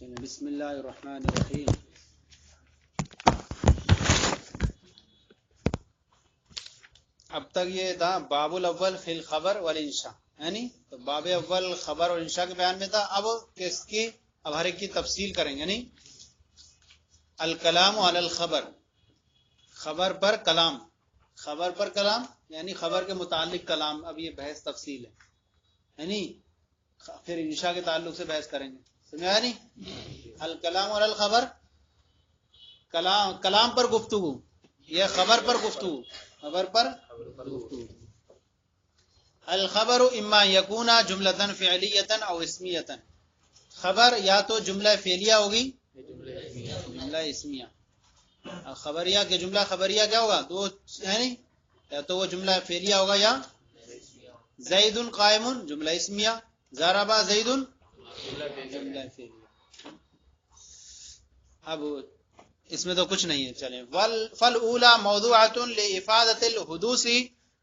بسم اللہ الرحمن الرحیم. اب تک یہ تھا باب الاول فی الخبر والانشاء، یعنی تو باب اول خبر اور انشاء کے بیان میں تھا. اب ہر ایک کی تفصیل کریں گے. یعنی الکلام علی الخبر، خبر پر کلام، خبر پر کلام یعنی خبر کے متعلق کلام. اب یہ بحث تفصیل ہے، یعنی پھر انشاء کے تعلق سے بحث کریں گے. سمجھا نہیں؟ الکلام علی الخبر، کلام پر گفتگو، یہ خبر پر گفتگو، خبر پر گفتگو. الخبر اما یکون جملۃ فعلیۃ او اسمیۃ، خبر یا تو جملہ فعلیہ ہوگی جملہ اسمیہ. خبریہ کے جملہ خبریہ کیا ہوگا؟ دو، یعنی یا تو وہ جملہ فعلیہ ہوگا یا زید قائم جملہ اسمیہ، ضرب زید جملہ فعلیہ. اب اس میں تو کچھ نہیں ہے. چلیں فالاولی موضوعۃ لافادۃ الحدوث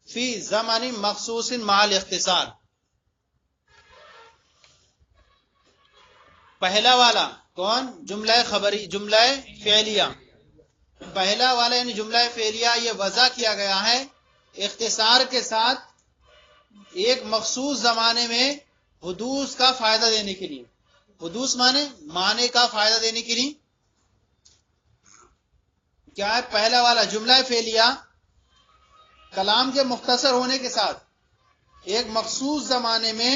فی زمن مخصوص مع الاختصار. پہلا والا کون؟ جملہ خبری، جملہ فعلیہ. پہلا والا یعنی جملہ فعلیہ یہ وضع کیا گیا ہے اختصار کے ساتھ ایک مخصوص زمانے میں حدوث کا فائدہ دینے کے لیے. حدوث معنی کا فائدہ دینے کے لیے کیا ہے؟ پہلا والا جملہ فعلیہ کلام کے مختصر ہونے کے ساتھ ایک مخصوص زمانے میں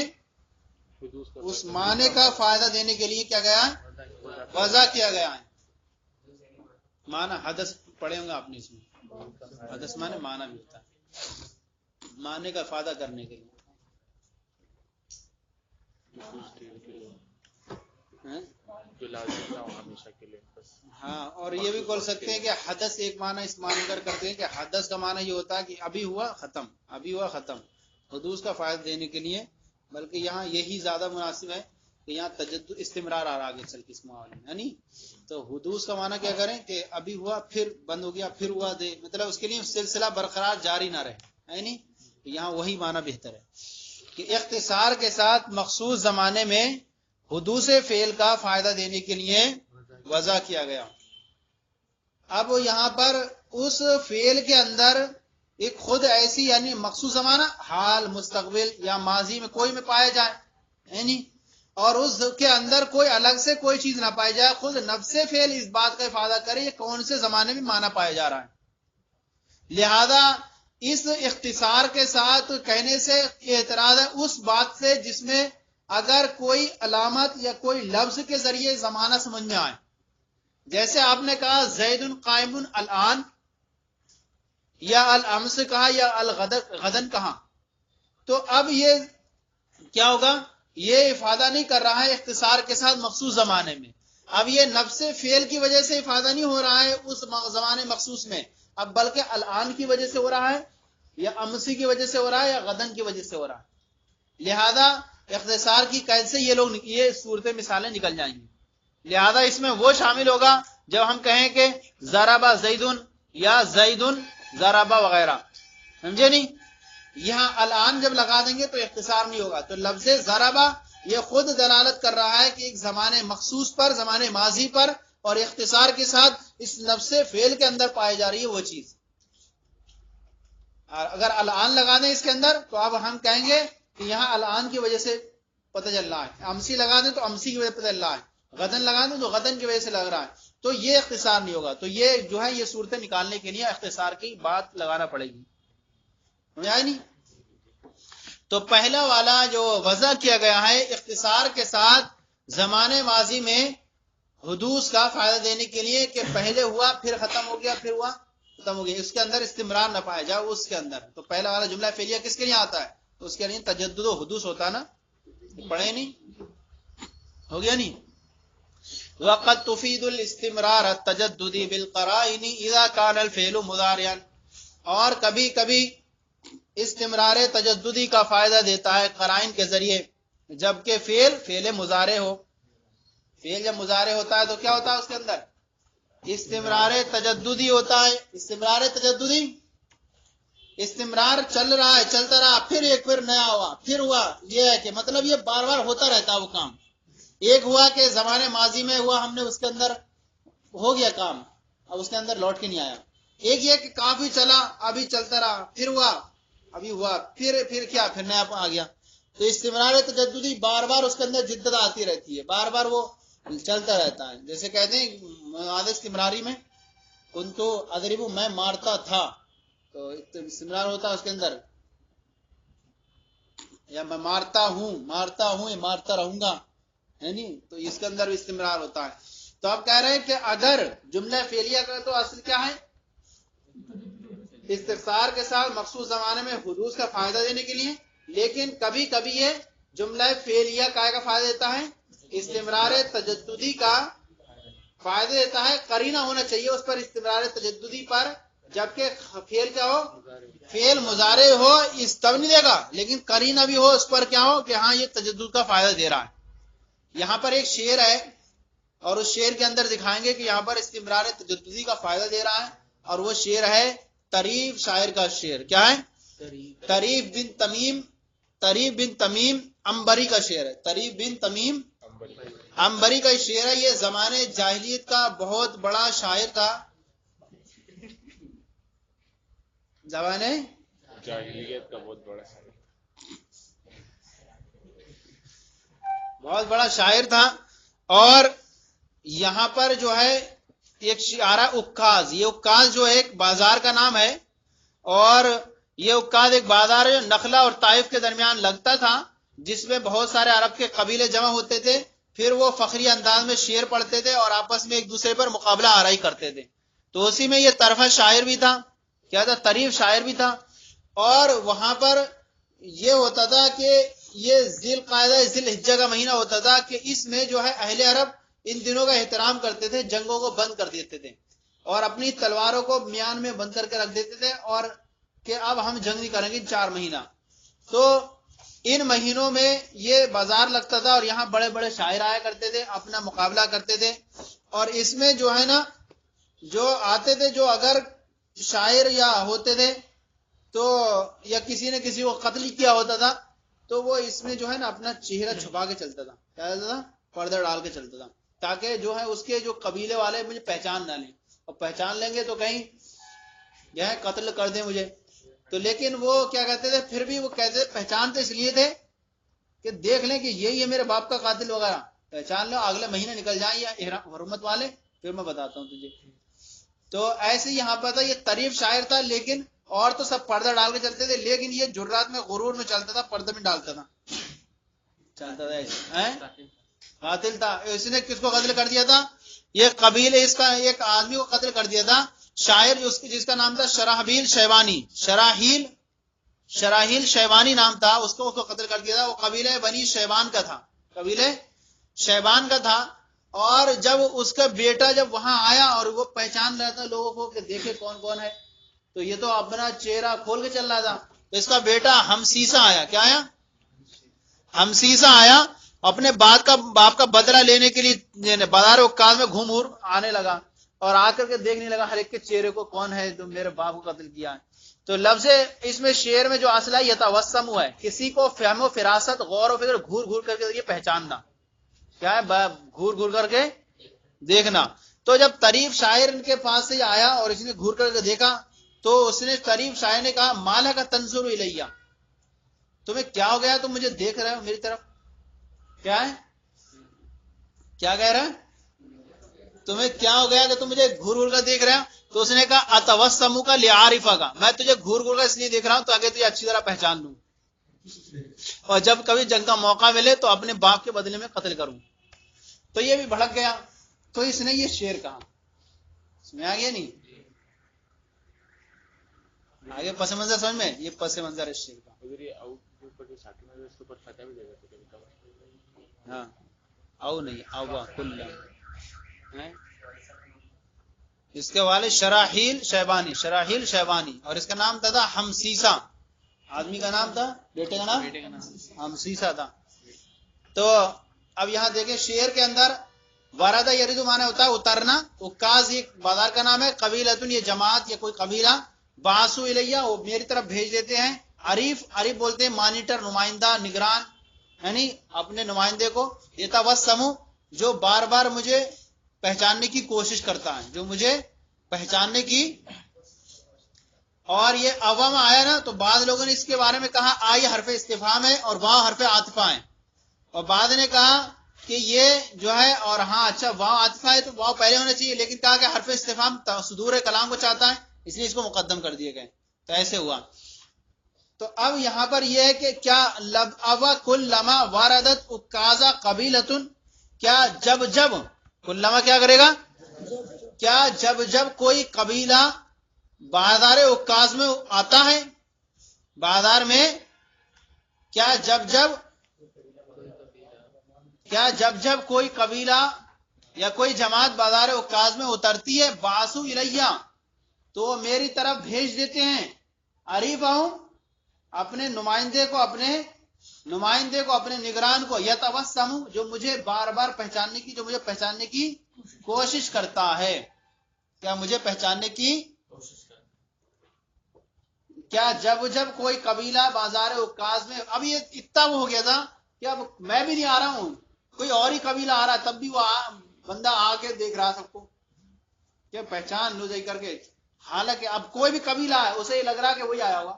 اس معنی کا فائدہ دینے کے لیے کیا گیا ہے؟ وضع کیا گیا ہے. معنی حدث پڑھے ہوں گے آپ نے، اس میں حدث معنی بھی ہوتا ہے، معنی کا فائدہ کرنے کے لیے. ہاں، اور یہ بھی بول سکتے ہیں کہ حدث ایک معنی اس معنی کر کرتے ہیں کہ حدث کا معنی یہ ہوتا ہے کہ ابھی ہوا ختم، ابھی ہوا ختم، حدوث کا فائدہ دینے کے لیے. بلکہ یہاں یہی زیادہ مناسب ہے کہ یہاں تجدد استمرار آ رہا آگے چل کے اس معاملے میں. یعنی تو حدوث کا معنی کیا کریں کہ ابھی ہوا پھر بند ہو گیا پھر ہوا دے، مطلب اس کے لیے سلسلہ برقرار جاری نہ رہے. یعنی یہاں وہی معنی بہتر ہے کہ اختصار کے ساتھ مخصوص زمانے میں حدوث فعل کا فائدہ دینے کے لیے وضع کیا گیا. اب یہاں پر اس فعل کے اندر ایک خود ایسی یعنی مخصوص زمانہ حال، مستقبل یا ماضی میں کوئی میں پایا جائے، یعنی اور اس کے اندر کوئی الگ سے کوئی چیز نہ پائی جائے، خود نفس فعل اس بات کا افادہ کرے یہ کون سے زمانے میں معنی پایا جا رہا ہے. لہذا اس اختصار کے ساتھ کہنے سے اعتراض ہے اس بات سے جس میں اگر کوئی علامت یا کوئی لفظ کے ذریعے زمانہ سمجھ میں آئے. جیسے آپ نے کہا زید قائم الان، یا الامس کہا یا الغدن کہا، تو اب یہ کیا ہوگا؟ یہ افادہ نہیں کر رہا ہے اختصار کے ساتھ مخصوص زمانے میں. اب یہ نفس فعل کی وجہ سے افادہ نہیں ہو رہا ہے اس زمانے مخصوص میں، اب بلکہ الان کی وجہ سے ہو رہا ہے یا امسی کی وجہ سے ہو رہا ہے یا غدن کی وجہ سے ہو رہا ہے. لہذا اختصار کی قید سے یہ صورتیں مثالیں نکل جائیں گی. لہذا اس میں وہ شامل ہوگا جب ہم کہیں کہ ضربا زیدن یا زیدن ضربا وغیرہ، سمجھے نہیں؟ یہاں الان جب لگا دیں گے تو اختصار نہیں ہوگا. تو لفظ ضربا یہ خود دلالت کر رہا ہے کہ ایک زمانے مخصوص پر، زمانے ماضی پر، اور اختصار کے ساتھ اس لفظ فعل کے اندر پائی جا رہی ہے وہ چیز. اگر الان لگا دیں اس کے اندر تو اب ہم کہیں گے کہ یہاں الان کی وجہ سے پتہ چل رہا ہے، امسی لگا دیں تو امسی کی وجہ سے پتہ چل رہا ہے، غدن لگا دیں تو غدن کی وجہ سے لگ رہا ہے. تو یہ اختصار نہیں ہوگا. تو یہ جو ہے یہ صورتیں نکالنے کے لیے اختصار کی بات لگانا پڑے گی. سمجھا نہیں؟ تو پہلا والا جو وضع کیا گیا ہے اختصار کے ساتھ زمانے ماضی میں حدوث کا فائدہ دینے کے لیے کہ پہلے ہوا پھر ختم ہو گیا پھر ہوا ختم ہو گیا، اس کے اندر استمرار نہ پایا جائے اس کے اندر. تو پہلا والا جملہ فعلیہ کس کے لیے آتا ہے؟ تو اس کے لیے تجدد و حدوث ہوتا نا. پڑھے نہیں؟ ہو گیا نہیں؟ وقد تفید الاستمرار التجددی بالقرائن اذا كان الفعل مضارعا، اور کبھی کبھی استمرار تجددی کا فائدہ دیتا ہے قرائن کے ذریعے جبکہ فعل مضارع ہو. فعل جب مضارع ہوتا ہے تو کیا ہوتا ہے اس کے اندر؟ استمرار تجددی ہوتا ہے. استمرار تجددی، استمرار چل رہا ہے، چلتا رہا، پھر ایک پھر نیا ہوا پھر ہوا، یہ ہے کہ مطلب یہ بار بار ہوتا رہتا ہے وہ کام. ایک ہوا کہ زمانے ماضی میں ہوا، ہم نے اس کے اندر ہو گیا کام، اب اس کے اندر لوٹ کے نہیں آیا۔ ایک یہ کہ کافی چلا، ابھی چلتا رہا، پھر ہوا، ابھی ہوا، پھر کیا، پھر نیا آ گیا۔ تو استمرار تجددی بار بار اس کے اندر جدت آتی رہتی ہے، بار بار وہ چلتا رہتا ہے۔ جیسے کہتے ہیں ماضی استمراری میں کنتو اضرب، میں مارتا تھا، تو استمرار ہوتا ہے اس کے اندر، یا میں مارتا ہوں یا مارتا رہوں گا، ہے نہیں، تو اس کے اندر استمرار ہوتا ہے۔ تو آپ کہہ رہے ہیں کہ اگر جملہ فعلیہ کا تو اصل کیا ہے؟ استفسار کے ساتھ مخصوص زمانے میں حدوث کا فائدہ دینے کے لیے، لیکن کبھی کبھی یہ جملہ فعلیہ کا فائدہ دیتا ہے، استمرار تجددی کا فائدہ دیتا ہے۔ قرینہ ہونا چاہیے اس پر استمرار تجددی پر، جبکہ فعل کیا ہو، فعل مضارع ہو، اس تب نہیں دے گا، لیکن قرینہ بھی ہو اس پر، کیا ہو کہ ہاں یہ تجدد کا فائدہ دے رہا ہے۔ یہاں پر ایک شعر ہے، اور اس شعر کے اندر دکھائیں گے کہ یہاں پر استمرار تجددی کا فائدہ دے رہا ہے، اور وہ شعر ہے طریف شاعر کا شعر۔ کیا ہے؟ طریف بن تمیم امبری کا شعر ہے۔ طریف بن تمیم امبری کا شعر ہے۔ یہ زمانے جاہلیت کا بہت بڑا شاعر تھا، زمانے جاہلیت کا بہت بڑا شاعر تھا۔ اور یہاں پر جو ہے ایک شعرا اکاز، یہ اکاز جو ایک بازار کا نام ہے، اور یہ اکاز ایک بازار ہے جو نخلا اور طائف کے درمیان لگتا تھا، جس میں بہت سارے عرب کے قبیلے جمع ہوتے تھے، پھر وہ فخری انداز میں شعر پڑھتے تھے اور آپس میں ایک دوسرے پر مقابلہ آرائی کرتے تھے۔ تو اسی میں یہ طرفہ شاعر بھی تھا، کیا تھا، طریف شاعر بھی تھا۔ اور وہاں پر یہ ہوتا تھا کہ یہ ذی القعدہ ذی الحجہ کا مہینہ ہوتا تھا کہ اس میں جو ہے اہل عرب ان دنوں کا احترام کرتے تھے، جنگوں کو بند کر دیتے تھے اور اپنی تلواروں کو میان میں بند کر کے رکھ دیتے تھے، اور کہ اب ہم جنگ نہیں کریں گے 4 مہینہ۔ تو ان مہینوں میں یہ بازار لگتا تھا اور یہاں بڑے بڑے شاعر آیا کرتے تھے، اپنا مقابلہ کرتے تھے۔ اور اس میں جو ہے نا، جو آتے تھے، جو اگر شاعر یا ہوتے تھے تو یا کسی نے کسی کو قتل کیا ہوتا تھا، تو وہ اس میں جو ہے نا اپنا چہرہ چھپا کے چلتا تھا، کیا چلتا تھا، پردہ ڈال کے چلتا تھا، تاکہ جو ہے اس کے جو قبیلے والے مجھے پہچان نہ لیں، اور پہچان لیں گے تو کہیں جو ہے قتل کر دیں مجھے۔ تو لیکن وہ کیا کہتے تھے، پھر بھی وہ کہتے تھے، پہچانتے اس لیے تھے کہ دیکھ لیں کہ یہی ہے میرے باپ کا قاتل وغیرہ، پہچان لو، اگلے مہینے نکل جائیں یا حرمت والے، پھر میں بتاتا ہوں تجھے۔ تو ایسے یہاں پر تھا، یہ طریف شاعر تھا، لیکن اور تو سب پردہ ڈال کے چلتے تھے، لیکن یہ جرات میں غرور میں چلتا تھا، پردہ میں ڈالتا تھا، چلتا تھا ایسے۔ قاتل تھا، اس نے کس کو قتل کر دیا تھا، یہ قبیلے، اس کا ایک آدمی کو قتل کر دیا تھا، شاعر جس کا نام تھا شراحبیل شیبانی، شراحیل شیبانی نام تھا، اس کو قتل کر دیا تھا۔ وہ قبیلہ بنی شیبان کا تھا، قبیلہ شیبان کا تھا۔ اور جب اس کا بیٹا جب وہاں آیا اور وہ پہچان رہا تھا لوگوں کو کہ دیکھے کون کون ہے، تو یہ تو اپنا چہرہ کھول کے چل رہا تھا، تو اس کا بیٹا ہمسیسہ آیا، کیا آیا، ہمسیسہ آیا، اپنے باپ کا بدلہ لینے کے لیے بازار عکاظ میں گھوم آنے لگا، اور آ کر کے دیکھنے لگا ہر ایک کے چہرے کو، کون ہے جو میرے باپ کو قتل کیا ہے۔ تو لفظ اس میں شعر میں جو اصل ہے، یتوسم ہوا ہے، کسی کو فہم و فراست، غور و فکر، گھور گھور کر کے پہچاننا، کیا ہے، گھور گھور کر کے دیکھنا۔ تو جب طریف شاعر ان کے پاس سے آیا اور اس نے گھور کر کے دیکھا، تو اس نے طریف شاعر نے کہا، مالا کا تنظر الیہ، تمہیں کیا ہو گیا، تم مجھے دیکھ رہے ہو میری طرف، کیا ہے، کیا کہہ رہا ہے، تمہیں کیا ہو گیا کہ تم مجھے گھور گھور کر دیکھ رہے ہو؟ تو اس نے کہا، اتوسمو کا لعارفہ کا، میں تجھے گھور گھور کر اس لیے دیکھ رہا ہوں تاکہ تجھے اچھی طرح پہچان لوں، اور جب کبھی جنگ کا موقع ملے تو اپنے باپ کے بدلے میں قتل کروں۔ تو یہ بھی بھڑک گیا، تو اس نے یہ شعر کہا، سمجھ آ گیا نہیں، آگے پس منظر سمجھ میں، یہ پس منظر ہے شعر کا۔ ہاں، او نہیں، اوبا کل، اس کے والد شراحیل شیبانی، اور اس کا نام تھا ہمسیسہ، آدمی کا نام تھا، بیٹے کا نام ہمسیسہ تھا۔ تو اب یہاں دیکھیں شعر کے اندر وردہ یریدو معنی ہوتا ہے اترنا، اکاز یہ بازار کا نام ہے، قبیلتن یہ جماعت یا کوئی قبیلہ، باسو الیہ وہ میری طرف بھیج دیتے ہیں، عریف بولتے ہیں مانیٹر، نمائندہ، نگران، یعنی اپنے نمائندے کو، یتوسم جو بار بار مجھے پہچاننے کی کوشش کرتا ہے، جو مجھے پہچاننے کی. اور یہ اوام آیا نا تو بعض لوگوں نے اس کے بارے میں کہا آئی حرف استفہام ہے اور واو حرف عاطفہ ہے، اور بعض نے کہا کہ یہ جو ہے، اور ہاں اچھا واو عاطفہ ہے تو واو پہلے ہونا چاہیے، لیکن کہا کہ حرف استفہام صدور کلام کو چاہتا ہے اس لیے اس کو مقدم کر دیے گئے، تو ایسے ہوا. تو اب یہاں پر یہ ہے کہ کیا کلما واردت اکازا قبیلتن، کیا جب جب کلما کیا کرے گا، کیا جب جب کوئی قبیلہ بازار اکاز میں آتا ہے، بازار میں کیا جب جب کوئی قبیلہ یا کوئی جماعت بازار اکاز میں اترتی ہے، باسو الیہ تو میری طرف بھیج دیتے ہیں، عریفہم اپنے نمائندے کو، اپنے نگران کو، یتوسم جو مجھے بار بار پہچاننے کی کوشش کرتا ہے. کیا مجھے پہچاننے کی، کیا جب جب کوئی قبیلہ بازار اکاز میں، اب یہ اتنا ہو گیا تھا کہ اب میں بھی نہیں آ رہا ہوں، کوئی اور ہی قبیلہ آ رہا تب بھی وہ بندہ آ کے دیکھ رہا سب کو کہ پہچان لو جائی کر کے، حالانکہ اب کوئی بھی قبیلہ ہے اسے یہ لگ رہا کہ وہی آیا ہوا.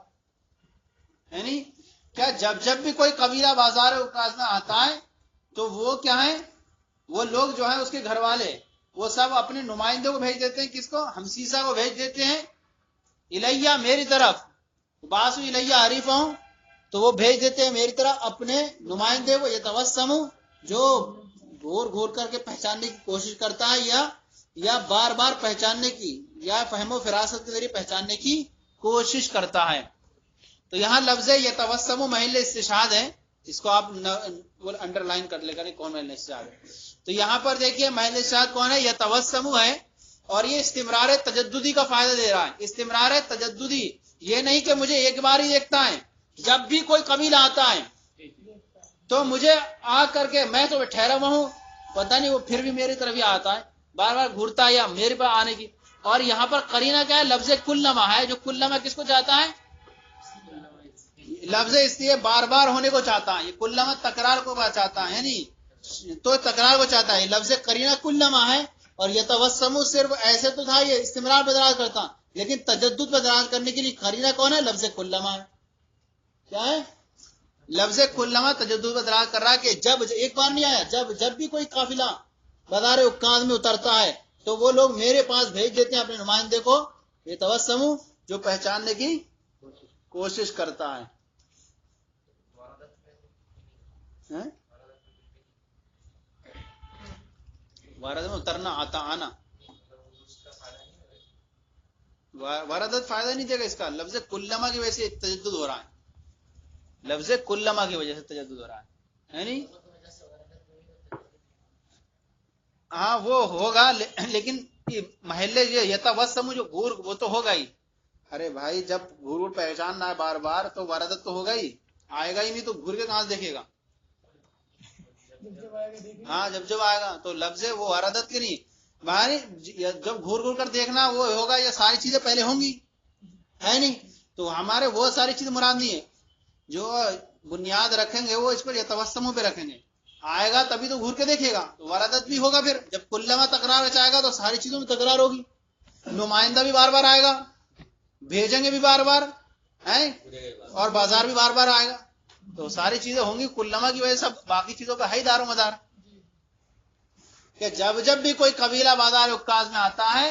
یعنی کیا جب جب بھی کوئی قبیلہ بازار اکاز میں آتا ہے تو وہ کیا ہے، وہ لوگ جو ہیں اس کے گھر والے وہ سب اپنے نمائندوں کو بھیج دیتے ہیں، کس کو، ہمسیسہ کو بھیج دیتے ہیں، الیہ میری طرف، باسو الیہ عریفہم تو وہ بھیج دیتے ہیں میری طرف اپنے نمائندے کو، یتوسم جو گھور گھور کر کے پہچاننے کی کوشش کرتا ہے، یا بار بار پہچاننے کی، یا فہم و فراست کے ذریعے پہچاننے کی کوشش کرتا ہے. تو یہاں لفظ یتوسم محل استشہاد ہے، اس کو آپ انڈر لائن کر لے گا، نہیں کون محل استشہاد ہے. تو یہاں پر دیکھیے محل استشہاد کون ہے، یتوسم ہے، اور یہ استمرار تجددی کا فائدہ دے رہا ہے. استمرار تجددی یہ نہیں کہ مجھے ایک بار ہی دیکھتا ہے، جب بھی کوئی قبیلہ آتا ہے تو مجھے آ کر کے میں تو ٹھہرا ہوا ہوں، پتہ نہیں وہ پھر بھی میری طرف ہی آتا ہے، بار بار گھورتا ہے یا میرے پاس آنے کی. اور یہاں پر قرینہ کیا ہے، لفظ کلما ہے، جو کلما کس کو چاہتا ہے، لفظ اس لیے بار بار ہونے کو چاہتا ہے، یہ کلما تکرار کو چاہتا ہے، نہیں تو تکرار کو چاہتا ہے. لفظ قرینہ کلما ہے، اور یتوسم صرف ایسے تو تھا یہ استمرار بدراز کرتا، لیکن تجدد بدراز کرنے کے لیے قرینہ کون ہے، لفظ کلما ہے. کیا ہے، لفظ کلما تجدد بدراز کر رہا ہے کہ جب ایک بار نہیں آیا، جب بھی کوئی قافلہ بازار اکاز میں اترتا ہے تو وہ لوگ میرے پاس بھیج دیتے ہیں اپنے نمائندے کو، یتوسم جو پہچاننے کی کوشش کرتا ہے. وارد میں اترنا، آنا، واردت فائدہ نہیں دے گا اس کا، لفظ کلما کی وجہ سے تجدد ہو رہا ہے، لفظ کلما کی وجہ سے تجدد ہو رہا ہے. یعنی ہاں وہ ہوگا، لیکن محلے یتوسم جو گھور وہ تو ہوگا ہی. ارے بھائی جب گھور پہچاننا ہے بار بار تو واردت تو ہوگا ہی، آئے گا ہی نہیں تو گھور کے کہاں سے دیکھے گا. ہاں جب آئے گا تو لفظ وہ واردت کے نہیں، بھائی جب گھور گھور کر دیکھنا وہ ہوگا، یہ ساری چیزیں پہلے ہوں گی، ہے نہیں. تو ہمارے وہ ساری چیزیں مراد نہیں ہے، جو بنیاد رکھیں گے وہ اس پر یتوسموں پہ رکھیں گے. آئے گا تبھی تو گھور کے دیکھے گا، تو واردت بھی ہوگا. پھر جب کلما تکرار چاہے گا تو ساری چیزوں میں تکرار ہوگی، نمائندہ بھی بار بار آئے گا، بھیجیں گے بھی بار بار، اور بازار بھی بار بار آئے گا، تو ساری چیزیں ہوں گی. کلما کی وجہ سے باقی چیزوں کا ہے ہی دار و مدار، کہ جب بھی کوئی قبیلہ بازار اکاز میں آتا ہے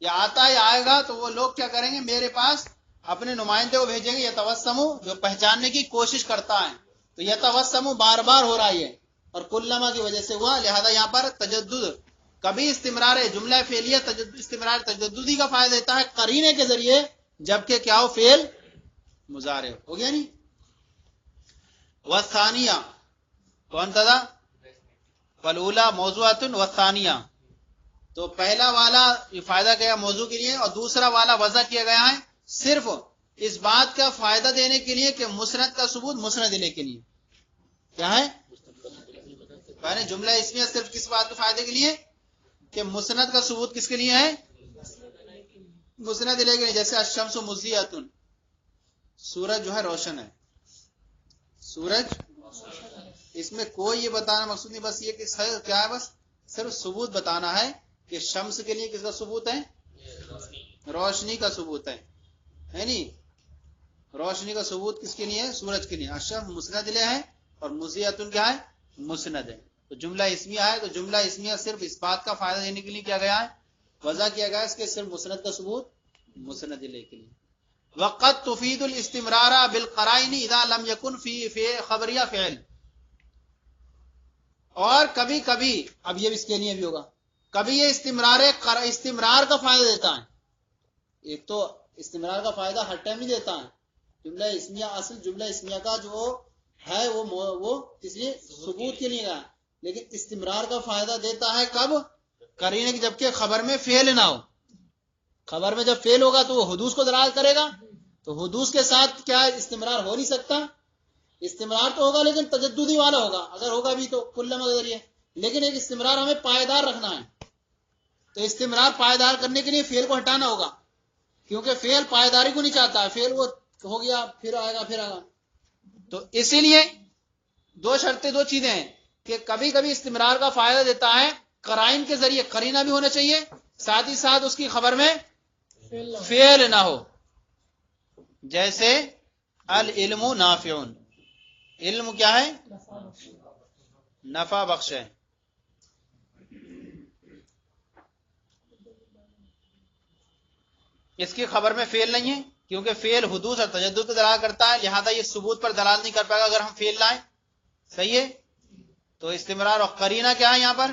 یا آئے گا تو وہ لوگ کیا کریں گے، میرے پاس اپنے نمائندے کو بھیجیں گے، یتوسم جو پہچاننے کی کوشش کرتا ہے. تو یتوسم بار بار ہو رہا ہے اور کلما کی وجہ سے ہوا، لہذا یہاں پر تجدد کبھی استمرار جملہ فعلیہ استمرار تجددی کا فائدہ دیتا ہے قرینے کے ذریعے، جبکہ کیا ہو، فعل مضارع ہو گیا. نہیں والثانیہ کون تھا، فالاولی موضوعۃ والثانیہ، تو پہلا والا یہ فائدہ گیا موضوع کے لیے، اور دوسرا والا وضع کیا گیا ہے صرف اس بات کا فائدہ دینے کے لیے کہ مسند کا ثبوت مسند لے کے لیے. کیا ہے، پہلے جملہ اسمیہ صرف کس بات کے فائدے کے لیے کہ مسند کا ثبوت کس کے لیے ہے، مسند لے کے لیے. جیسے الشمس مضیۃ، سورج جو ہے روشن ہے، سورج اس میں کوئی یہ بتانا مقصود نہیں، بس یہ کہ کیا ہے، بس صرف ثبوت بتانا ہے کہ شمس کے لیے کس کا ثبوت ہے؟ روشنی کا ثبوت ہے نہیں؟ روشنی کا ثبوت کس کے لیے ہے؟ سورج کے لیے. الشمس مسند لے ہے اور مضیۃ کیا ہے؟ مسند ہے. تو جملہ اسمیہ ہے، تو جملہ اسمیہ صرف اس بات کا فائدہ دینے کے لیے کیا گیا ہے، وضع کیا گیا ہے اس کے صرف مسند کا ثبوت مسند لے کے لیے. وقت تفید الاستمرار بالقرائن اذا لم يكن فی خبریہ فعل. اور کبھی کبھی، اب یہ اس کے لیے بھی ہوگا، کبھی یہ استمرار کا فائدہ دیتا ہے. ایک تو استمرار کا فائدہ ہر ٹائم نہیں دیتا ہے. جملہ اسمیہ اصل جملہ اسمیہ کا جو ہے وہ اس لیے ثبوت کے لیے ہے، لیکن استمرار کا فائدہ دیتا ہے کب؟ قرینہ کی، جبکہ خبر میں فعل نہ ہو. خبر میں جب فعل ہوگا تو وہ حدوث کو دلالت کرے گا، تو حدوث کے ساتھ کیا استمرار ہو نہیں سکتا. استمرار تو ہوگا لیکن تجددی والا ہوگا، اگر ہوگا بھی تو کلم کے ذریعے، لیکن ایک استمرار ہمیں پائیدار رکھنا ہے. تو استمرار پائیدار کرنے کے لیے فعل کو ہٹانا ہوگا، کیونکہ فعل پائیداری کو نہیں چاہتا ہے. فعل وہ ہو گیا پھر آئے گا پھر آئے گا. تو اسی لیے دو شرطیں، دو چیزیں ہیں کہ کبھی کبھی استمرار کا فائدہ دیتا ہے قرائن کے ذریعے، قرینہ بھی ہونا چاہیے، ساتھ ہی ساتھ اس کی خبر میں فعل نہ ہو. جیسے العلم نافع، علم کیا ہے؟ نفع بخش ہے. اس کی خبر میں فعل نہیں ہے، کیونکہ فعل حدوث اور تجدد کو دلالت کرتا ہے، لہذا یہ ثبوت پر دلالت نہیں کر پائے گا اگر ہم فعل لائیں. صحیح ہے؟ تو استمرار اور قرینہ کیا ہے یہاں پر؟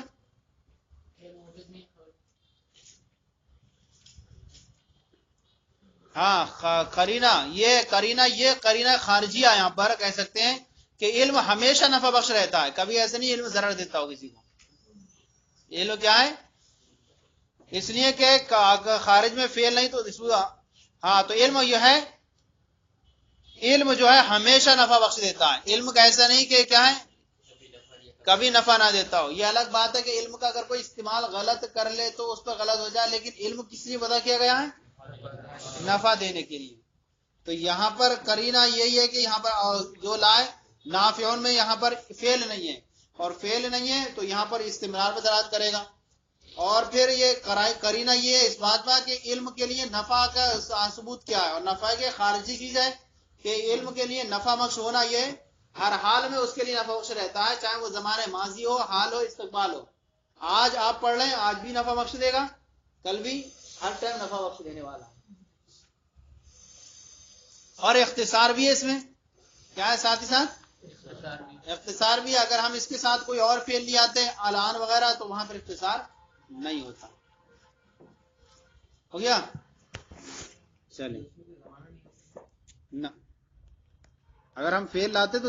ہاں قرینہ، یہ قرینہ خارجیہ یہاں پر کہہ سکتے ہیں کہ علم ہمیشہ نفع بخش رہتا ہے، کبھی ایسے نہیں علم ضرر دیتا ہو کسی کو. علم کیا ہے؟ اس لیے کہ خارج میں فعل نہیں تو ہاں، تو علم یہ ہے، علم جو ہے ہمیشہ نفع بخش دیتا ہے. علم کا ایسا نہیں کہ کیا ہے کبھی نفع نہ دیتا ہو. یہ الگ بات ہے کہ علم کا اگر کوئی استعمال غلط کر لے تو اس پر غلط ہو جائے، لیکن علم کس لیے وضع کیا گیا ہے؟ نفع دینے کے لیے. تو یہاں پر قرینہ یہی ہے کہ یہاں پر جو لائے نافعون میں یہاں پر فعل نہیں ہے، اور فعل نہیں ہے تو یہاں پر استمرار پر دلالت کرے گا. اور پھر یہ قرینہ یہ اس بات پر کہ علم کے لیے نفع کا ثبوت کیا ہے، اور نفع کے خارجی چیز ہے کہ علم کے لیے نفع بخش ہونا یہ ہر حال میں اس کے لیے نفع بخش رہتا ہے، چاہے وہ زمانے ماضی ہو، حال ہو، استقبال ہو. آج آپ پڑھ لیں آج بھی نفع بخش دے گا، کل بھی ہر ٹائم نفع بخش دینے والا. اور اختصار بھی ہے اس میں، کیا ہے ساتھ ہی ساتھ اختصار بھی. اگر ہم اس کے ساتھ کوئی اور فعل لے آتے ہیں الان وغیرہ تو وہاں پر اختصار نہیں ہوتا. ہو گیا؟ چلیں نہ، اگر ہم فعل لاتے تو